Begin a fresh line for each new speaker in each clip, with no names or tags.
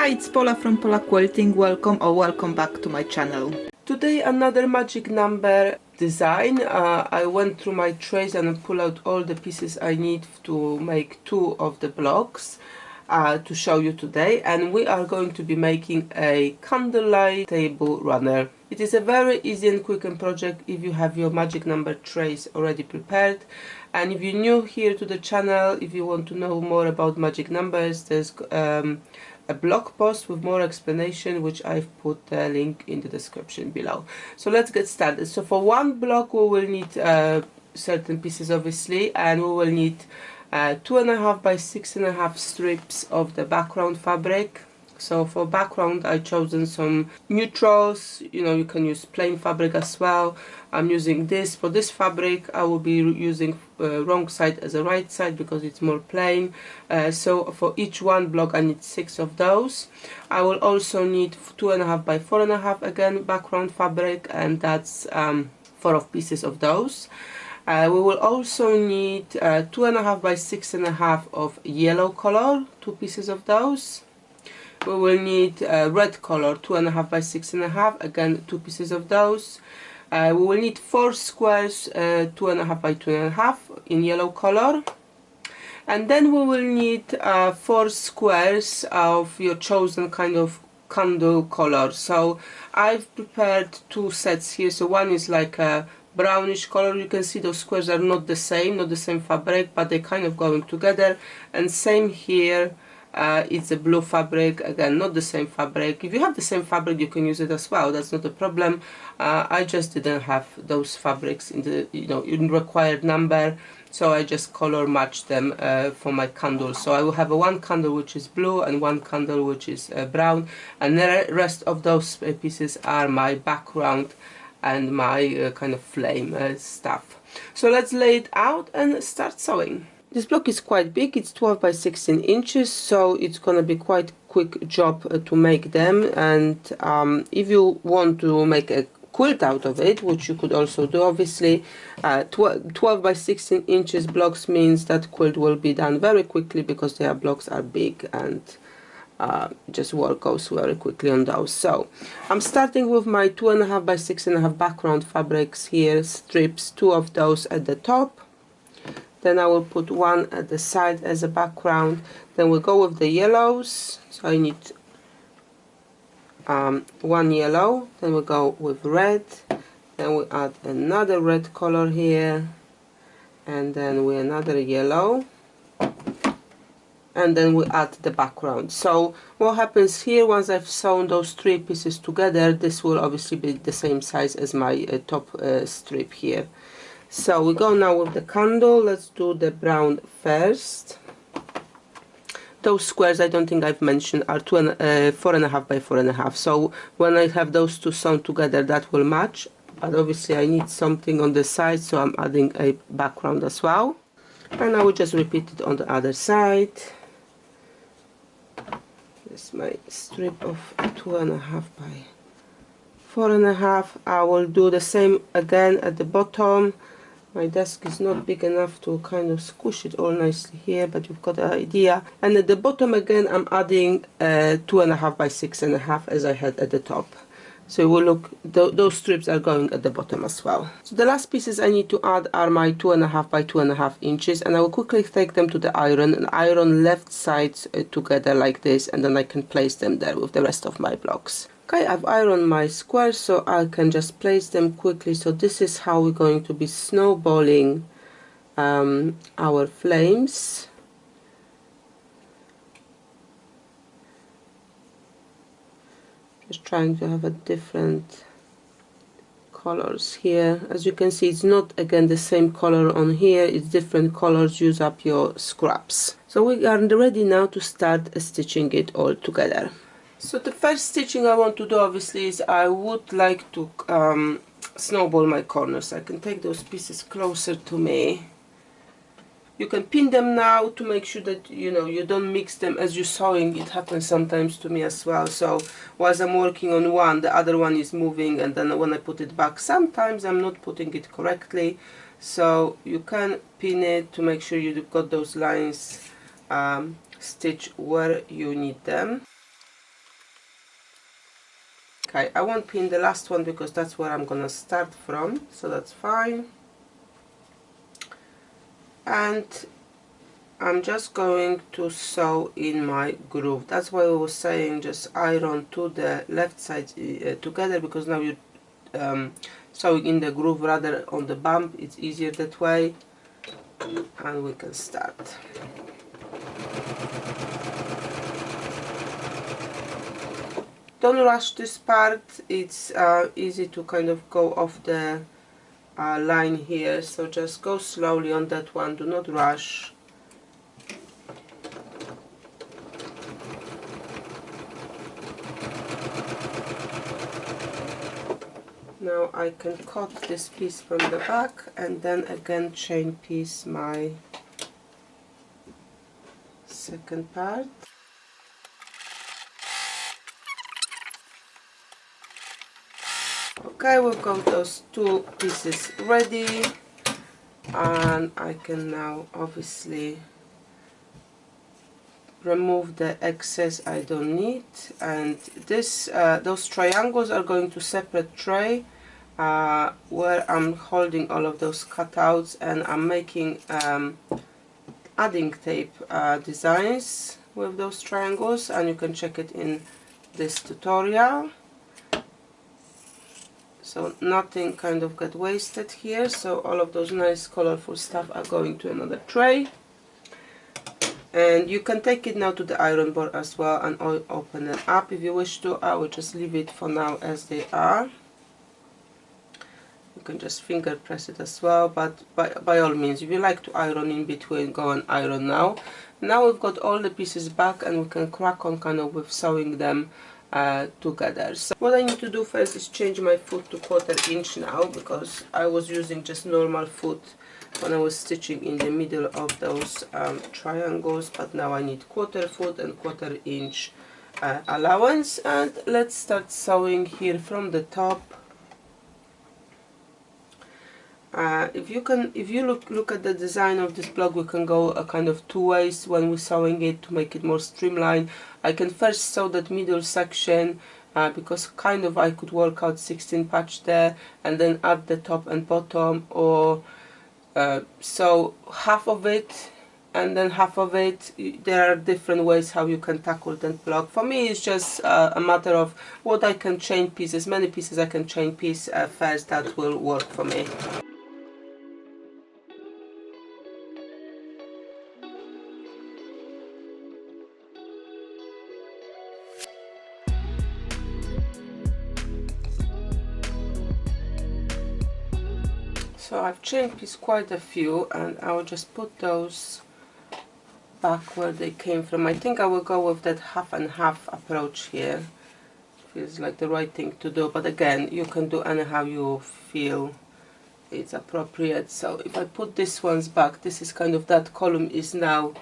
Hi, it's Pola from Pola Quilting. Welcome back to my channel.
Today another magic number design. I went through my trays and pull out all the pieces I need to make two of the blocks to show you today, and we are going to be making a candlelight table runner. It is a very easy and quick project if you have your magic number trays already prepared. And if you're new here to the channel, if you want to know more about magic numbers, there's a blog post with more explanation, which I've put the link in the description below. So let's get started. So for one block we will need certain pieces obviously, and we will need 2.5 by 6.5 strips of the background fabric. So for background I've chosen some neutrals, you can use plain fabric as well. I'm using this. For this fabric I will be using wrong side as a right side because it's more plain. So for each one block I need 6 of those. I will also need 2.5 by 4.5 again background fabric, and that's 4 pieces of those. We will also need 2.5 by 6.5 of yellow color, 2 pieces of those. We will need red color, 2.5 by 6.5, again 2 pieces of those. We will need 4 squares, 2.5 by 2.5 in yellow color. And then we will need 4 squares of your chosen kind of candle color. So I've prepared 2 sets here. So one is like a brownish color. You can see those squares are not the same fabric, but they're kind of going together. And same here. It's a blue fabric, again not the same fabric. If you have the same fabric you can use it as well, that's not a problem. I just didn't have those fabrics in the in required number, so I just color matched them for my candle. So I will have one candle which is blue and one candle which is brown, and the rest of those pieces are my background and my kind of flame stuff. So let's lay it out and start sewing. This block is quite big, it's 12 by 16 inches, so it's gonna be quite quick job to make them. And if you want to make a quilt out of it, which you could also do obviously, 12 by 16 inches blocks means that quilt will be done very quickly because their blocks are big, and just work goes very quickly on those. So I'm starting with my 2.5 by 6.5 background fabrics here, strips, 2 of those at the top. Then I will put one at the side as a background. Then we'll go with the yellows. So I need 1 yellow. Then we'll go with red. Then we add another red color here. And then we another yellow. And then we add the background. So what happens here, once I've sewn those 3 pieces together, this will obviously be the same size as my top strip here. So we go now with the candle. Let's do the brown first. Those squares I don't think I've mentioned are 4.5 by 4.5. So when I have those 2 sewn together, that will match. But obviously I need something on the side, so I'm adding a background as well. And I will just repeat it on the other side. This is my strip of 2.5 by 4.5. I will do the same again at the bottom. My desk is not big enough to kind of squish it all nicely here, but you've got the idea. And at the bottom again I'm adding 2.5 by 6.5 as I had at the top. So we'll look, those strips are going at the bottom as well. So the last pieces I need to add are my 2.5 by 2.5 inches, and I will quickly take them to the iron and iron left sides together like this, and then I can place them there with the rest of my blocks. Okay, I've ironed my squares, so I can just place them quickly. So this is how we're going to be snowballing our flames. Just trying to have a different colors here. As you can see, it's not again the same color on here, it's different colors. Use up your scraps. So we are ready now to start stitching it all together. So the first stitching I want to do obviously is I would like to snowball my corners. I can take those pieces closer to me. You can pin them now to make sure that you don't mix them as you're sewing. It happens sometimes to me as well. So whilst I'm working on one, the other one is moving, and then when I put it back, sometimes I'm not putting it correctly. So you can pin it to make sure you've got those lines stitched where you need them. Okay, I won't pin the last one because that's where I'm gonna start from, so that's fine. And I'm just going to sew in my groove. That's why I was saying just iron to the left side together, because now you're sewing in the groove rather on the bump. It's easier that way. And we can start. Don't rush this part. It's easy to kind of go off the line here, so just go slowly on that one. Do not rush. Now I can cut this piece from the back and then again chain piece my second part. Okay, we've got those two pieces ready, and I can now obviously remove the excess I don't need. And this those triangles are going to separate tray where I'm holding all of those cutouts, and I'm making adding tape designs with those triangles, and you can check it in this tutorial. So nothing kind of got wasted here. So all of those nice colorful stuff are going to another tray. And you can take it now to the iron board as well and open it up if you wish to. I will just leave it for now as they are. You can just finger press it as well, but by all means, if you like to iron in between, go and iron now. Now we've got all the pieces back, and we can crack on kind of with sewing them together. So what I need to do first is change my foot to 1/4 inch now, because I was using just normal foot when I was stitching in the middle of those triangles, but now I need 1/4 foot and 1/4 inch allowance. And let's start sewing here from the top. If you look at the design of this block, we can go a kind of two ways when we're sewing it to make it more streamlined. I can first sew that middle section because kind of I could work out 16 patch there and then add the top and bottom, or sew half of it and then half of it. There are different ways how you can tackle that block. For me, it's just a matter of what I can chain piece, as many pieces I can chain piece first, that will work for me. So I've chain pieced quite a few, and I will just put those back where they came from. I think I will go with that half and half approach here. Feels like the right thing to do, but again, you can do anyhow you feel it's appropriate. So if I put this ones back, this is kind of, that column is now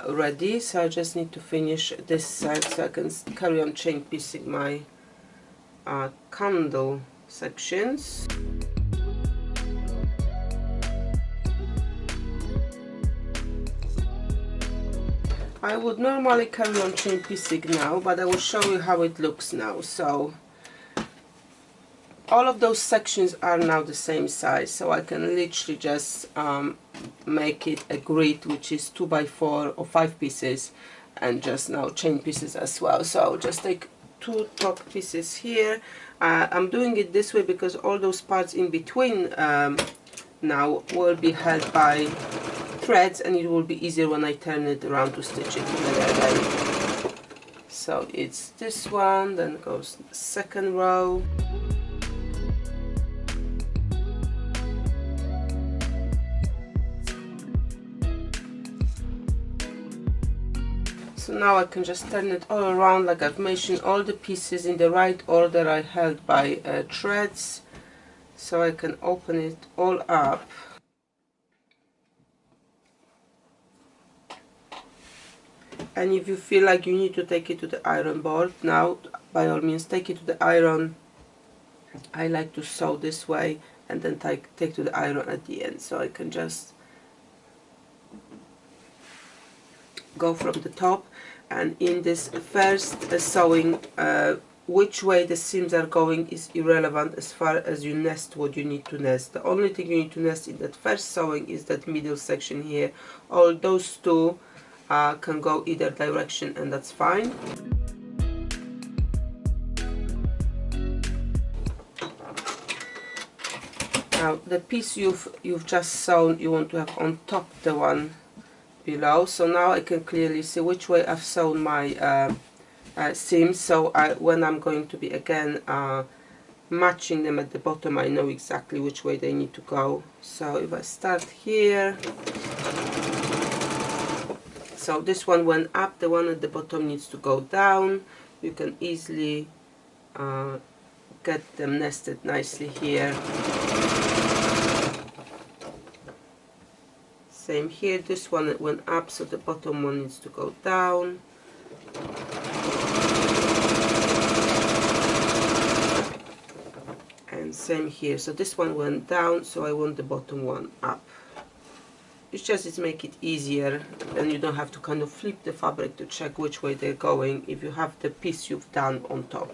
ready, so I just need to finish this side so I can carry on chain piecing my candle sections. I would normally carry on chain piecing now, but I will show you how it looks now. So all of those sections are now the same size, so I can literally just make it a grid, which is 2 by 4 or 5 pieces, and just now chain pieces as well. So I'll just take 2 top pieces here. I'm doing it this way because all those parts in between now will be held by threads, and it will be easier when I turn it around to stitch it together again. So it's this one, then goes the second row. So now I can just turn it all around, like I've mentioned, all the pieces in the right order are held by threads, so I can open it all up. And if you feel like you need to take it to the iron board now, by all means take it to the iron. I like to sew this way and then take to the iron at the end, so I can just go from the top. And in this first sewing which way the seams are going is irrelevant as far as you nest what you need to nest. The only thing you need to nest in that first sewing is that middle section here. All those two can go either direction, and that's fine. Now the piece you've just sewn, you want to have on top the one below. So now I can clearly see which way I've sewn my seams, so when I'm going to be again matching them at the bottom, I know exactly which way they need to go. So if I start here, so this one went up, the one at the bottom needs to go down. You can easily get them nested nicely here. Same here, this one went up, so the bottom one needs to go down. And same here, so this one went down, so I want the bottom one up. It's just to make it easier, and you don't have to kind of flip the fabric to check which way they're going if you have the piece you've done on top.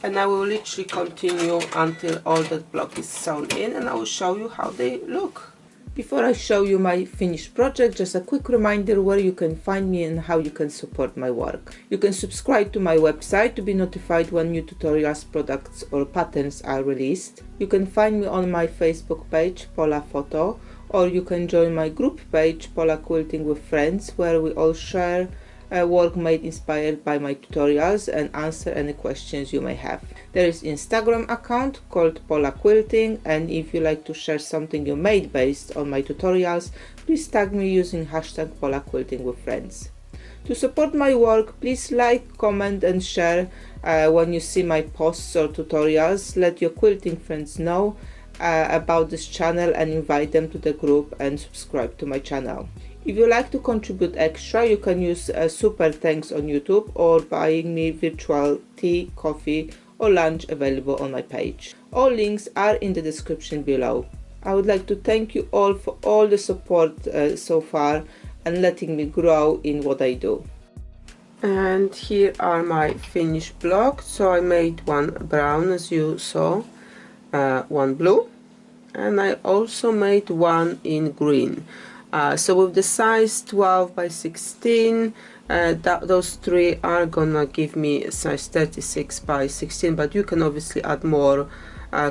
And I will literally continue until all that block is sewn in, and I will show you how they look. Before I show you my finished project, just a quick reminder where you can find me and how you can support my work. You can subscribe to my website to be notified when new tutorials, products or patterns are released. You can find me on my Facebook page, Pola Photo, or you can join my group page, Pola Quilting with Friends, where we all share work made inspired by my tutorials and answer any questions you may have. There is Instagram account called Pola Quilting, and if you like to share something you made based on my tutorials, please tag me using hashtag Pola Quilting with Friends. To support my work, please like, comment and share when you see my posts or tutorials. Let your quilting friends know about this channel and invite them to the group and subscribe to my channel. If you like to contribute extra, you can use super thanks on YouTube or buying me virtual tea, coffee or lunch available on my page. All links are in the description below. I would like to thank you all for all the support so far and letting me grow in what I do. And here are my finished blocks. So I made one brown as you saw, one blue, and I also made one in green. So with the size 12 by 16, those three are gonna give me a size 36 by 16, but you can obviously add more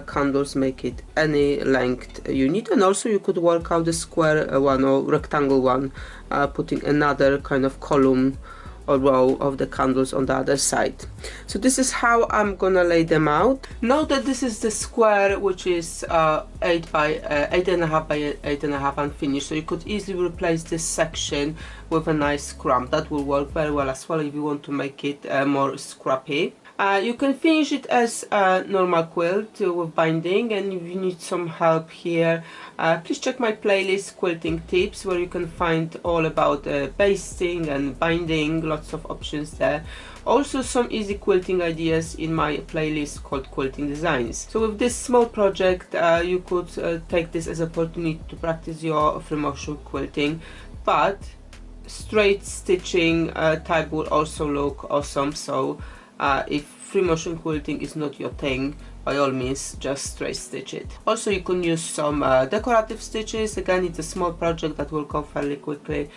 candles, make it any length you need. And also you could work out the square one or rectangle one, putting another kind of column or row of the candles on the other side. So this is how I'm gonna lay them out. Note that this is the square, which is 8 by 8.5 by 8.5 unfinished, so you could easily replace this section with a nice scrap. That will work very well as well if you want to make it more scrappy. You can finish it as a normal quilt with binding, and if you need some help here, please check my playlist Quilting Tips, where you can find all about basting and binding, lots of options there. Also some easy quilting ideas in my playlist called Quilting Designs. So with this small project, you could take this as an opportunity to practice your free motion quilting, but straight stitching type will also look awesome. So if free motion quilting is not your thing, by all means just straight stitch it. Also you can use some decorative stitches. Again, it's a small project that will go fairly quickly,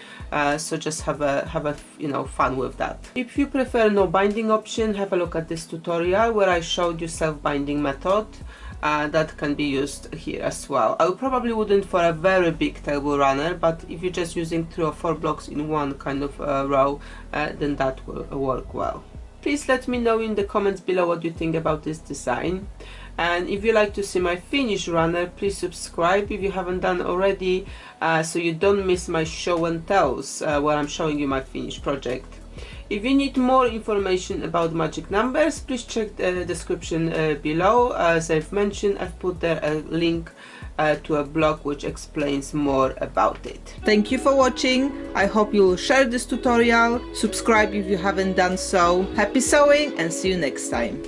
so just have a fun with that. If you prefer no binding option, have a look at this tutorial where I showed you self-binding method. That can be used here as well. I probably wouldn't for a very big table runner, but if you're just using 3 or 4 blocks in one kind of row, then that will work well. Please let me know in the comments below what you think about this design, and if you like to see my finished runner, please subscribe if you haven't done already, so you don't miss my show and tells where I'm showing you my finished project. If you need more information about magic numbers, please check the description below. As I've mentioned, I've put there a link to a blog which explains more about it.
Thank you for watching. I hope you'll share this tutorial, subscribe if you haven't done so. Happy sewing and see you next time.